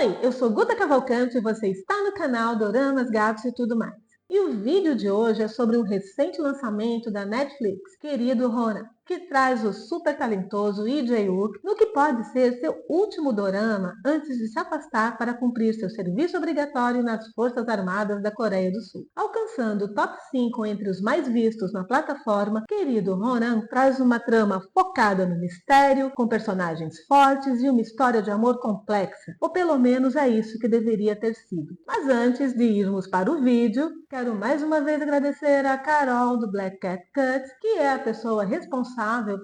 Oi, eu sou Guta Cavalcante e você está no canal Doramas, Gatos e tudo mais. E o vídeo de hoje é sobre um recente lançamento da Netflix, Querido Ronan, que traz o super talentoso Lee Jae-wook no que pode ser seu último dorama antes de se afastar para cumprir seu serviço obrigatório nas Forças Armadas da Coreia do Sul. Alcançando o top 5 entre os mais vistos na plataforma, Querido Ronan traz uma trama focada no mistério, com personagens fortes e uma história de amor complexa, ou pelo menos é isso que deveria ter sido. Mas antes de irmos para o vídeo, quero mais uma vez agradecer a Carol do Black Cat Cuts, que é a pessoa responsável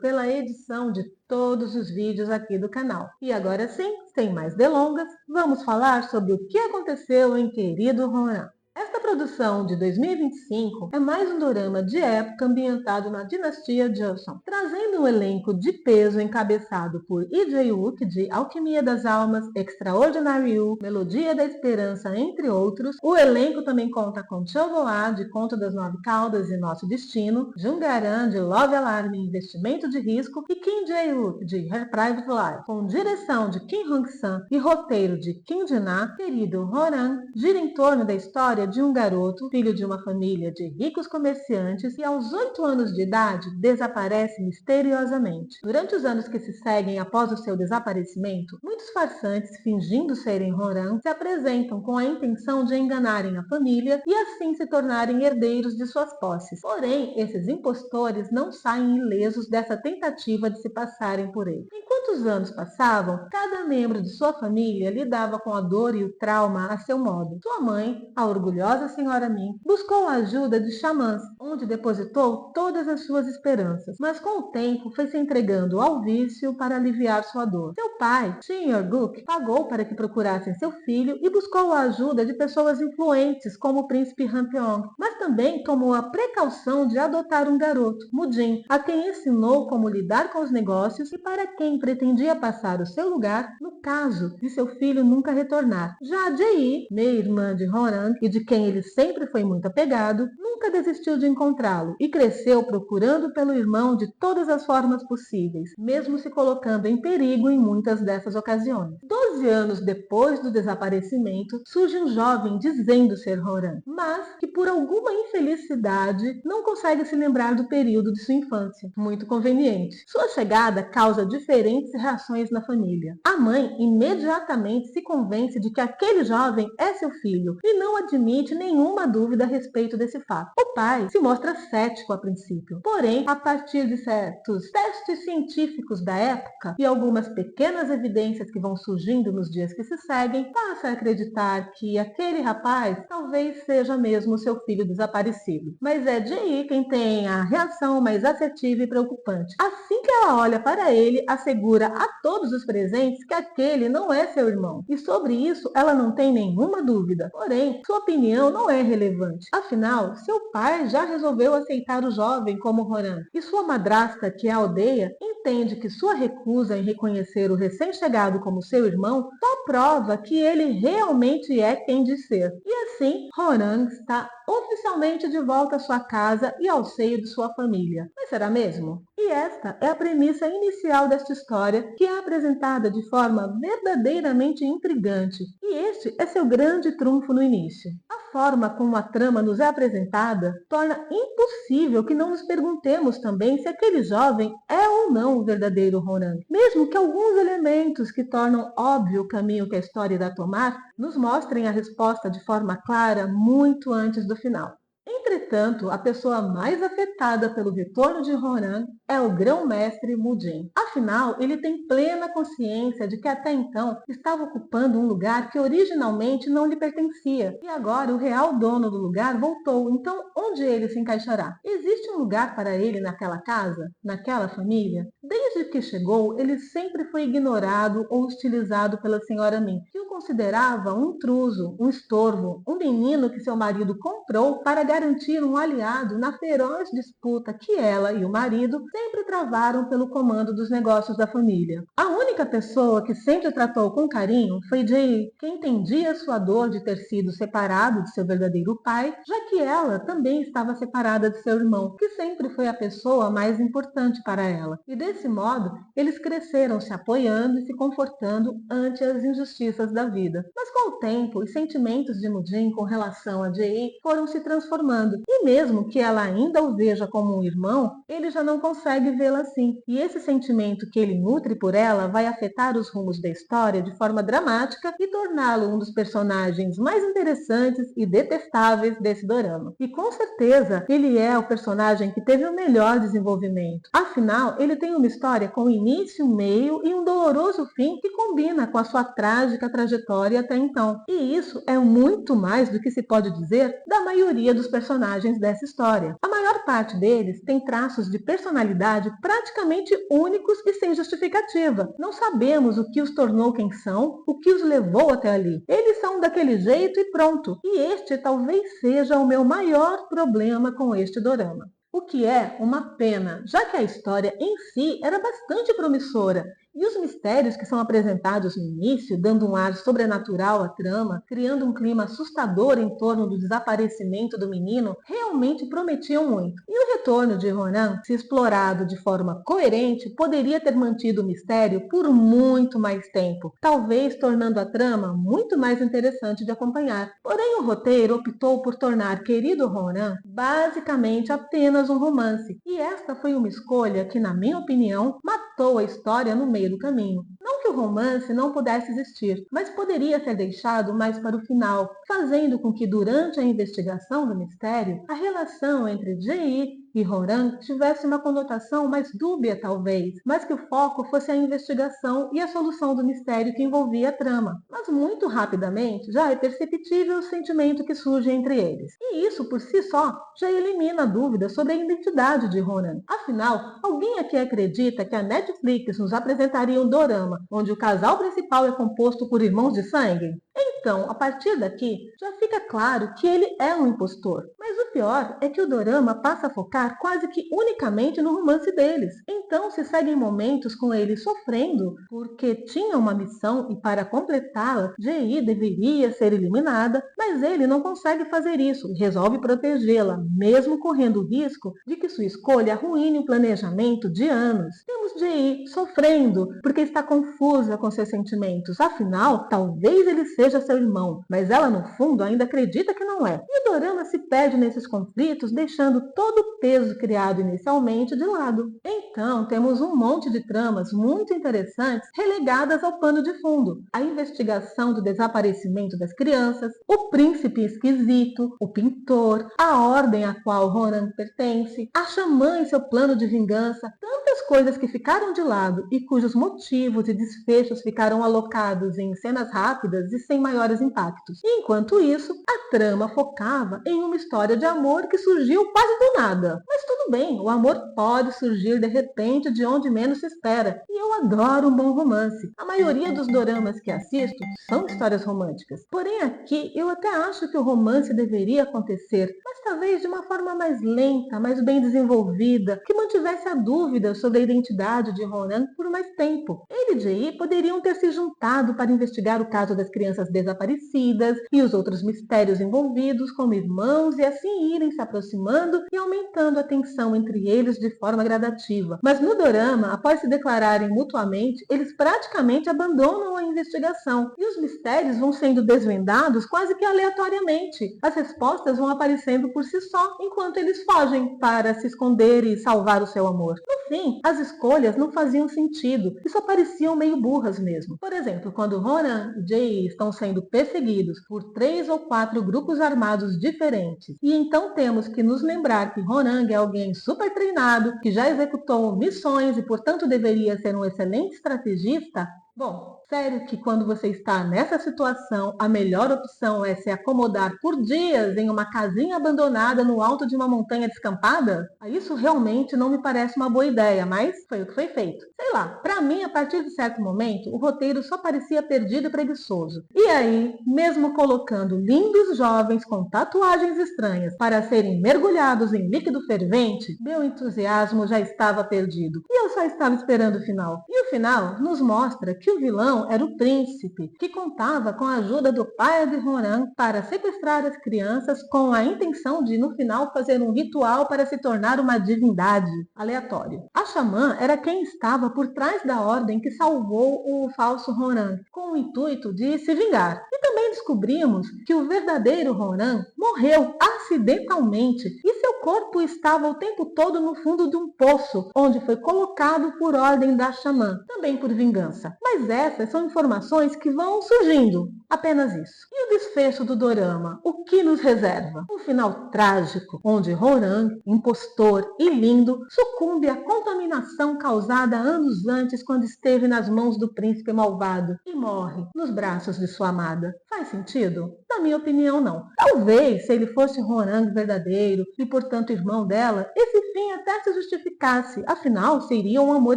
pela edição de todos os vídeos aqui do canal. E agora sim, sem mais delongas, vamos falar sobre o que aconteceu em Querido Ronan. Esta produção de 2025 é mais um dorama de época ambientado na dinastia Joseon, trazendo um elenco de peso encabeçado por Lee Jae-wook de Alquimia das Almas, Extraordinary You, Melodia da Esperança, entre outros. O elenco também conta com Cho Do-ah de Conto das Nove Caudas e Nosso Destino, Jung Aran de Love Alarm e Investimento de Risco e Kim Jae-wook de Her Private Life, com direção de Kim Hong-san e roteiro de Kim Jin-ah. Querido Ronan gira em torno da história de um garoto, filho de uma família de ricos comerciantes, e aos 8 anos de idade desaparece misteriosamente. Durante os anos que se seguem após o seu desaparecimento, muitos farsantes, fingindo serem Ronan, se apresentam com a intenção de enganarem a família e assim se tornarem herdeiros de suas posses. Porém, esses impostores não saem ilesos dessa tentativa de se passarem por ele. Enquanto os anos passavam, cada membro de sua família lidava com a dor e o trauma a seu modo. Sua mãe, a orgulhosa senhora Min, buscou a ajuda de xamãs, onde depositou todas as suas esperanças, mas com o tempo foi se entregando ao vício para aliviar sua dor. Seu pai, Shin Yor-guk, pagou para que procurassem seu filho e buscou a ajuda de pessoas influentes como o príncipe Han Pyong, mas também tomou a precaução de adotar um garoto, Mujin, a quem ensinou como lidar com os negócios e para quem pretendia passar o seu lugar no caso de seu filho nunca retornar. Já Jae-yi, meia-irmã de Ronan e de quem ele sempre foi muito apegado, nunca desistiu de encontrá-lo e cresceu procurando pelo irmão de todas as formas possíveis, mesmo se colocando em perigo em muitas dessas ocasiões. 12 anos depois do desaparecimento, surge um jovem dizendo ser Ronan, mas que por alguma infelicidade não consegue se lembrar do período de sua infância. Muito conveniente. Sua chegada causa diferentes reações na família. A mãe imediatamente se convence de que aquele jovem é seu filho e não admite nenhuma dúvida a respeito desse fato. O pai se mostra cético a princípio, porém, a partir de certos testes científicos da época e algumas pequenas evidências que vão surgindo nos dias que se seguem, passa a acreditar que aquele rapaz talvez seja mesmo seu filho desaparecido. Mas é Jae quem tem a reação mais assertiva e preocupante. Assim que ela olha para ele, assegura a todos os presentes que aquele não é seu irmão. E sobre isso, ela não tem nenhuma dúvida. Porém, sua opinião não é relevante. Afinal, seu pai já resolveu aceitar o jovem como Ronan. E sua madrasta, que a odeia, entende que sua recusa em reconhecer o recém-chegado como seu irmão só prova que ele realmente é quem diz ser. E assim, Ronan está oficialmente de volta à sua casa e ao seio de sua família. Mas será mesmo? E esta é a premissa inicial desta história, que é apresentada de forma verdadeiramente intrigante. E este é seu grande trunfo no início. A forma como a trama nos é apresentada torna impossível que não nos perguntemos também se aquele jovem é ou não o verdadeiro Ronan. Mesmo que alguns elementos que tornam óbvio o caminho que a história irá tomar nos mostrem a resposta de forma clara muito antes do final. Entretanto, a pessoa mais afetada pelo retorno de Ronan é o grão-mestre Mujin. Afinal, ele tem plena consciência de que até então estava ocupando um lugar que originalmente não lhe pertencia. E agora o real dono do lugar voltou, então onde ele se encaixará? Existe um lugar para ele naquela casa? Naquela família? Desde que chegou, ele sempre foi ignorado ou hostilizado pela senhora Min, que o considerava um intruso, um estorvo, um menino que seu marido comprou para garantir um aliado na feroz disputa que ela e o marido sempre travaram pelo comando dos negócios. negócios da família. A única pessoa que sempre tratou com carinho foi Jae, que entendia sua dor de ter sido separado de seu verdadeiro pai, já que ela também estava separada de seu irmão, que sempre foi a pessoa mais importante para ela. E desse modo, eles cresceram se apoiando e se confortando ante as injustiças da vida. Mas com o tempo, os sentimentos de Mujin com relação a Jae foram se transformando. E mesmo que ela ainda o veja como um irmão, ele já não consegue vê-la assim. E esse sentimento que ele nutre por ela vai afetar os rumos da história de forma dramática e torná-lo um dos personagens mais interessantes e detestáveis desse dorama. E com certeza, ele é o personagem que teve o melhor desenvolvimento. Afinal, ele tem uma história com início, meio e um doloroso fim que combina com a sua trágica trajetória até então. E isso é muito mais do que se pode dizer da maioria dos personagens dessa história. A maior parte deles tem traços de personalidade praticamente únicos e sem justificativa. Não sabemos o que os tornou quem são, o que os levou até ali. Eles são daquele jeito e pronto. E este talvez seja o meu maior problema com este dorama. O que é uma pena, já que a história em si era bastante promissora. E os mistérios que são apresentados no início, dando um ar sobrenatural à trama, criando um clima assustador em torno do desaparecimento do menino, realmente prometiam muito. E o retorno de Ronan, se explorado de forma coerente, poderia ter mantido o mistério por muito mais tempo, talvez tornando a trama muito mais interessante de acompanhar. Porém, o roteiro optou por tornar Querido Ronan basicamente apenas um romance. E esta foi uma escolha que, na minha opinião, matou a história no meio do caminho. Não que o romance não pudesse existir, mas poderia ser deixado mais para o final, fazendo com que durante a investigação do mistério, a relação entre Jae e Ronan tivesse uma conotação mais dúbia talvez, mas que o foco fosse a investigação e a solução do mistério que envolvia a trama. Mas muito rapidamente já é perceptível o sentimento que surge entre eles. E isso por si só já elimina a dúvida sobre a identidade de Ronan. Afinal, alguém aqui acredita que a Netflix nos apresentaria um dorama onde o casal principal é composto por irmãos de sangue? Então, a partir daqui, já fica claro que ele é um impostor. Mas o pior é que o dorama passa a focar quase que unicamente no romance deles. Então se seguem momentos com ele sofrendo porque tinha uma missão e para completá-la, Jae deveria ser eliminada, mas ele não consegue fazer isso e resolve protegê-la, mesmo correndo o risco de que sua escolha arruine o planejamento de anos. Temos Jae sofrendo porque está confusa com seus sentimentos. Afinal, talvez ele seja seu irmão, mas ela no fundo ainda acredita que não é. E o dorama se perde nesses conflitos, deixando todo o peso criado inicialmente de lado. Então, temos um monte de tramas muito interessantes relegadas ao pano de fundo. A investigação do desaparecimento das crianças, o príncipe esquisito, o pintor, a ordem a qual Ronan pertence, a xamã e seu plano de vingança, tantas coisas que ficaram de lado e cujos motivos e desfechos ficaram alocados em cenas rápidas e sem maiores impactos. E, enquanto isso, a trama focava em uma história de amor que surgiu quase do nada. Mas tudo bem, o amor pode surgir de repente de onde menos se espera. E eu adoro um bom romance. A maioria dos doramas que assisto são histórias românticas. Porém aqui eu até acho que o romance deveria acontecer, mas talvez de uma forma mais lenta, mais bem desenvolvida, que mantivesse a dúvida sobre a identidade de Ronan por mais tempo. Ele e Jae poderiam ter se juntado para investigar o caso das crianças desaparecidas e os outros mistérios envolvidos como irmãos e assim irem se aproximando e aumentando a tensão entre eles de forma gradativa. Mas no dorama, após se declararem mutuamente, eles praticamente abandonam a investigação e os mistérios vão sendo desvendados quase que aleatoriamente. As respostas vão aparecendo por si só enquanto eles fogem para se esconder e salvar o seu amor. No fim, as escolhas não faziam sentido e só pareciam meio burras mesmo. Por exemplo, quando Ronan e Jae estão sendo perseguidos por 3 ou 4 grupos armados diferentes, e então temos que nos lembrar que Ronan é alguém super treinado, que já executou missões e portanto deveria ser um excelente estrategista. Bom, Sério que quando você está nessa situação, a melhor opção é se acomodar por dias em uma casinha abandonada no alto de uma montanha descampada? Isso realmente não me parece uma boa ideia, mas foi o que foi feito. Sei lá, pra mim, a partir de certo momento, o roteiro só parecia perdido e preguiçoso. E aí, mesmo colocando lindos jovens com tatuagens estranhas para serem mergulhados em líquido fervente, meu entusiasmo já estava perdido. E eu só estava esperando o final. E o final nos mostra que o vilão era o príncipe, que contava com a ajuda do pai de Roran para sequestrar as crianças com a intenção de, no final, fazer um ritual para se tornar uma divindade. Aleatório. A xamã era quem estava por trás da ordem que salvou o falso Roran, com o intuito de se vingar. E também descobrimos que o verdadeiro Roran morreu acidentalmente e seu corpo estava o tempo todo no fundo de um poço, onde foi colocado por ordem da xamã, também por vingança. Mas essas são informações que vão surgindo. Apenas isso. E o desfecho do dorama? O que nos reserva? Um final trágico, onde Roran, impostor e lindo, sucumbe à contaminação causada anos antes quando esteve nas mãos do príncipe malvado e morre nos braços de sua amada. Faz sentido? Na minha opinião, não. Talvez, se ele fosse Roran verdadeiro e, portanto, irmão dela, esse fim até se justificasse. Afinal, seria um amor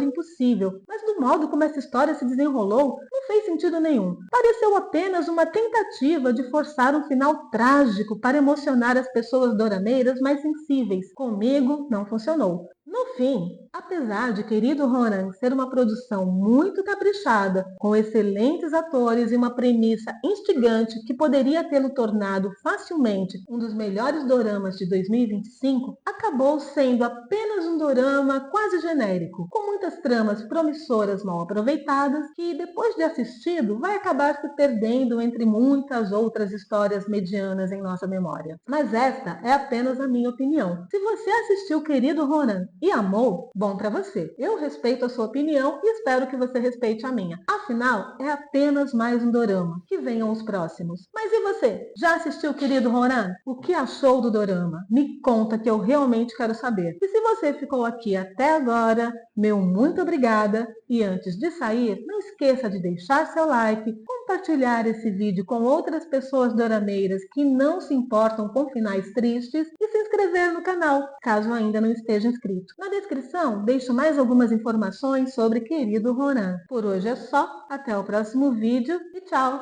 impossível. Mas do modo como essa história se desenrolou, não fez sentido nenhum. Pareceu apenas uma tentativa de forçar um final trágico para emocionar as pessoas dorameiras mais sensíveis. Comigo, não funcionou. No fim, apesar de Querido Roran ser uma produção muito caprichada, com excelentes atores e uma premissa instigante que poderia tê-lo tornado facilmente um dos melhores doramas de 2025, acabou sendo apenas um dorama quase genérico, com muitas tramas promissoras mal aproveitadas, que depois de assistido vai acabar se perdendo entre muitas outras histórias medianas em nossa memória. Mas esta é apenas a minha opinião. Se você assistiu Querido Roran e amou, bom pra você. Eu respeito a sua opinião e espero que você respeite a minha. Afinal, é apenas mais um dorama. Que venham os próximos. Mas e você? Já assistiu Querido Roran? O que achou do dorama? Me conta que eu realmente quero saber. E se você ficou aqui até agora, meu muito obrigada. E antes de sair, não esqueça de deixar seu like, compartilhar esse vídeo com outras pessoas dorameiras que não se importam com finais tristes e se inscrever no canal, caso ainda não esteja inscrito. Na descrição, deixo mais algumas informações sobre Querido Roran. Por hoje é só, até o próximo vídeo e tchau!